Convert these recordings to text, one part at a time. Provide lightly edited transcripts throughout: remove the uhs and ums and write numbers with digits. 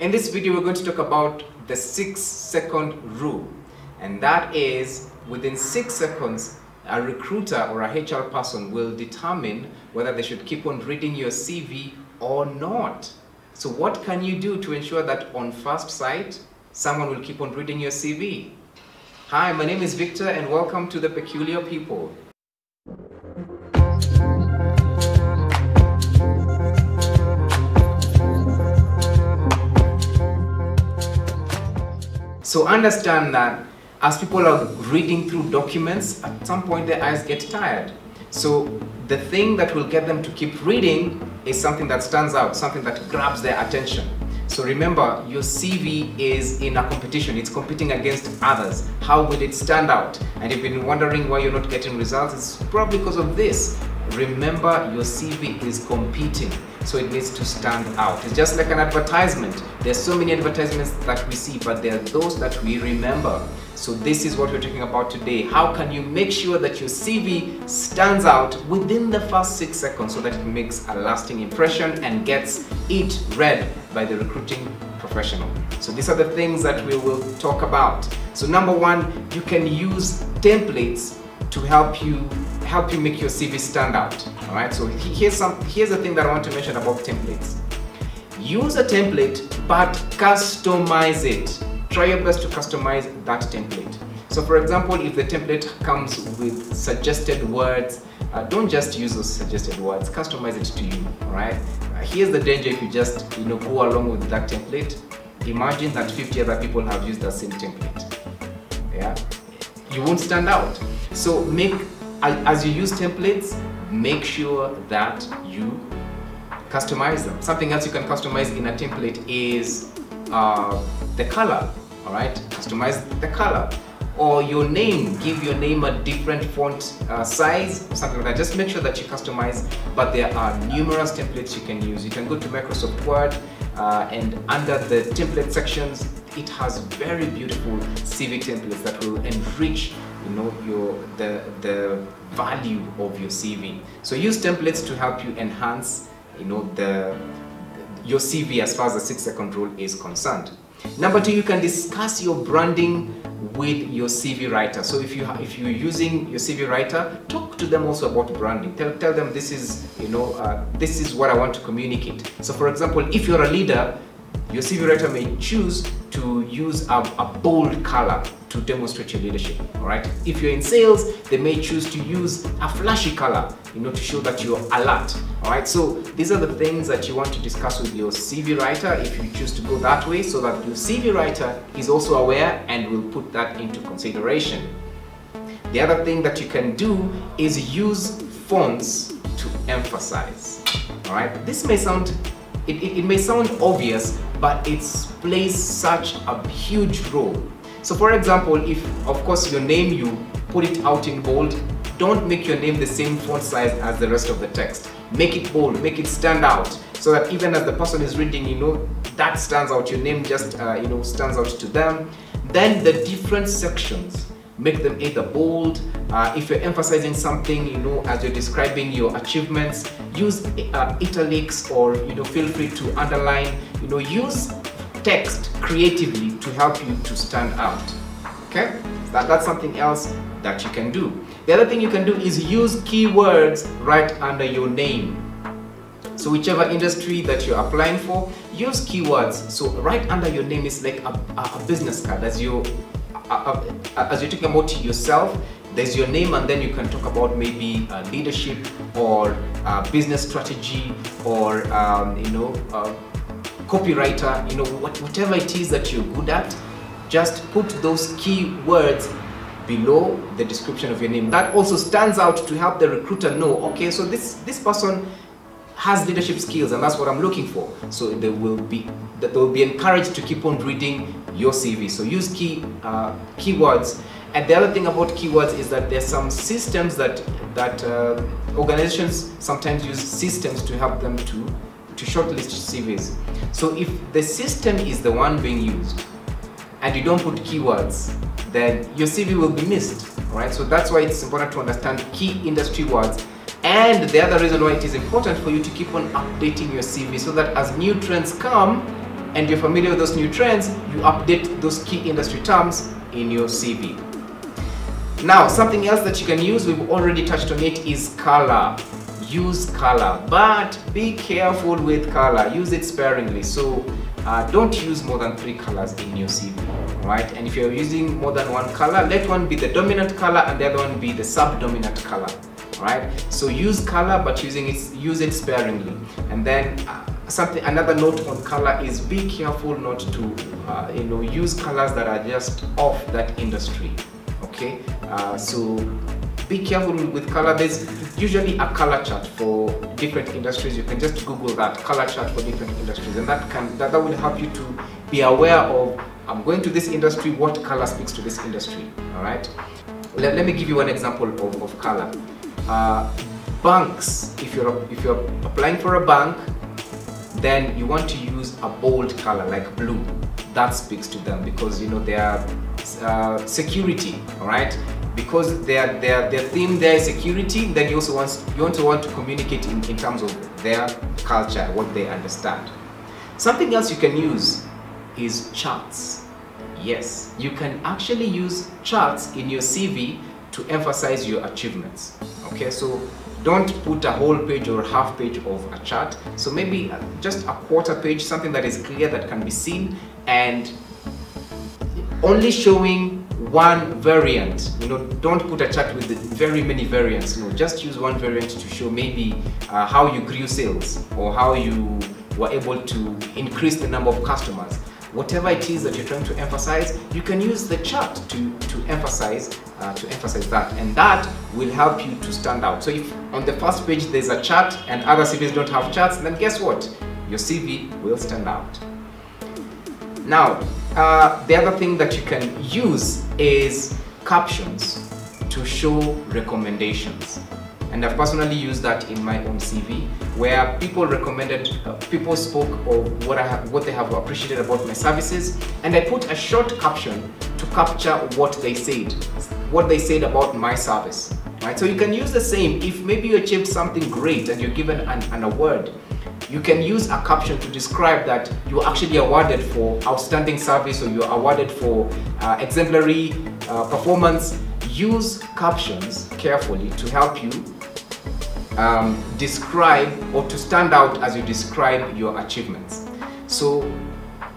In this video, we're going to talk about the 6-second rule, and that is within 6 seconds, a recruiter or a HR person will determine whether they should keep on reading your CV or not. So what can you do to ensure that on first sight, someone will keep on reading your CV? Hi, my name is Victor and welcome to The Peculiar People. So understand that as people are reading through documents, at some point their eyes get tired. So the thing that will get them to keep reading is something that stands out, something that grabs their attention. So remember, your CV is in a competition, it's competing against others. How will it stand out? And if you've been wondering why you're not getting results, it's probably because of this. Remember, your CV is competing, so it needs to stand out. It's just like an advertisement. There's so many advertisements that we see, but there are those that we remember. So this is what we're talking about today. How can you make sure that your CV stands out within the first 6 seconds so that it makes a lasting impression and gets it read by the recruiting professional? So these are the things that we will talk about. So number one, you can use templates to help you make your CV stand out. All right. So here's the thing that I want to mention about templates. Use a template, but customize it. Try your best to customize that template. So for example, if the template comes with suggested words, don't just use those suggested words. Customize it to you. All right. Here's the danger if you just go along with that template. Imagine that 50 other people have used the same template. Yeah. You won't stand out. So as you use templates, make sure that you customize them. Something else you can customize in a template is the color. All right, customize the color, or your name. Give your name a different font size, something like that. Just make sure that you customize. But there are numerous templates you can use. You can go to Microsoft Word, and under the template sections, it has very beautiful CV templates that will enrich the value of your CV. So use templates to help you enhance your CV as far as the 6-second rule is concerned. Number two, you can discuss your branding with your CV writer. So if you're using your CV writer, talk to them also about branding. Tell them this is this is what I want to communicate. So for example, if you're a leader, your CV writer may choose to use a bold color to demonstrate your leadership. All right. If you're in sales, they may choose to use a flashy color, to show that you're alert. All right. So these are the things that you want to discuss with your CV writer if you choose to go that way, so that your CV writer is also aware and will put that into consideration. The other thing that you can do is use fonts to emphasize. All right. This may sound it may sound obvious, but it plays such a huge role. So for example, if of course your name, you put it out in bold, don't make your name the same font size as the rest of the text. Make it bold, make it stand out, so that even as the person is reading, that stands out. Your name just stands out to them. Then the different sections, make them either bold. If you're emphasizing something, as you're describing your achievements, use italics, or feel free to underline. Use text creatively to help you to stand out. Okay, that's something else that you can do. The other thing you can do is use keywords right under your name. So whichever industry that you're applying for, use keywords. So right under your name is like a business card. As you're talking about yourself, there's your name, and then you can talk about maybe leadership, or business strategy, or copywriter. Whatever it is that you're good at, just put those keywords below the description of your name. That also stands out to help the recruiter know, okay, so this person has leadership skills, and that's what I'm looking for. So they will be encouraged to keep on reading your CV. So use keywords. And the other thing about keywords is that there's some systems that organizations sometimes use systems to help them to shortlist CVs. So if the system is the one being used and you don't put keywords, then your CV will be missed. All right. So that's why it's important to understand key industry words. And the other reason why it is important for you to keep on updating your CV, so that as new trends come, and you're familiar with those new trends, you update those key industry terms in your CV. Now, something else that you can use, we've already touched on it, is color. Use color, but be careful with color. Use it sparingly. So don't use more than 3 colors in your CV, right? And if you're using more than one color, let one be the dominant color and the other one be the subdominant color, right? So use color, but use it sparingly. And then another note on color is be careful not to use colors that are just off that industry. Okay, so be careful with color. There's usually a color chart for different industries. You can just Google that, color chart for different industries, and that will help you to be aware of, I'm going to this industry, what color speaks to this industry. All right, let me give you one example of color. Banks, if you're applying for a bank, then you want to use a bold color like blue. That speaks to them because they are security, all right? Because their theme there is security. Then you also want to communicate in terms of their culture, what they understand. Something else you can use is charts. Yes, you can actually use charts in your CV to emphasize your achievements. Okay, so don't put a whole page or a half page of a chart. So maybe just a quarter page, something that is clear, that can be seen, and only showing one variant. Don't put a chart with very many variants. Just use one variant to show maybe how you grew sales or how you were able to increase the number of customers. Whatever it is that you're trying to emphasize, you can use the chart to emphasize that, and that will help you to stand out. So if on the first page there's a chart and other CVs don't have charts, then guess what? Your CV will stand out. Now, the other thing that you can use is captions to show recommendations. And I've personally used that in my own CV, where people spoke of what they have appreciated about my services, and I put a short caption to capture what they said about my service. Right? So you can use the same. If maybe you achieved something great and you're given an award, you can use a caption to describe that you were actually awarded for outstanding service, or you're awarded for exemplary performance. Use captions carefully to help you describe, or to stand out as you describe your achievements. So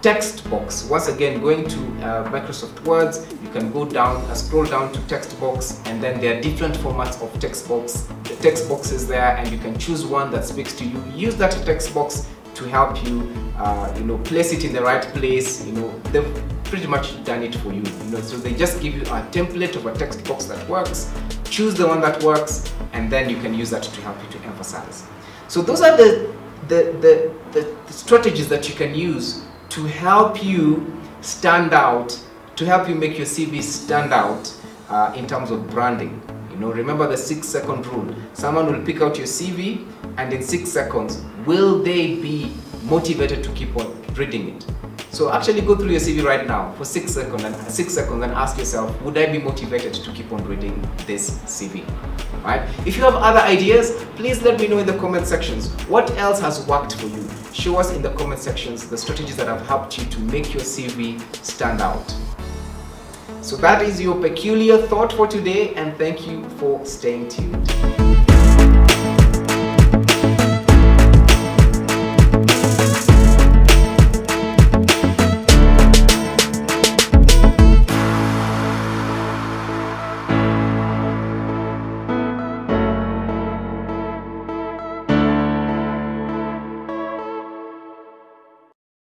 text box, once again, going to Microsoft Words, you can go down, scroll down to text box, and then there are different formats of text box. The text box is there, and you can choose one that speaks to you. Use that text box to help you, place it in the right place. They've pretty much done it for you. So they just give you a template of a text box that works. Choose the one that works, and then you can use that to help you to emphasize. So those are the strategies that you can use to help you stand out, to help you make your CV stand out in terms of branding. Remember the 6-second rule. Someone will pick out your CV, and in 6 seconds, will they be motivated to keep on reading it? So actually go through your CV right now for 6 seconds and ask yourself, would I be motivated to keep on reading this CV? Right? If you have other ideas, please let me know in the comment sections. What else has worked for you? Show us in the comment sections the strategies that have helped you to make your CV stand out. So that is your peculiar thought for today, and thank you for staying tuned.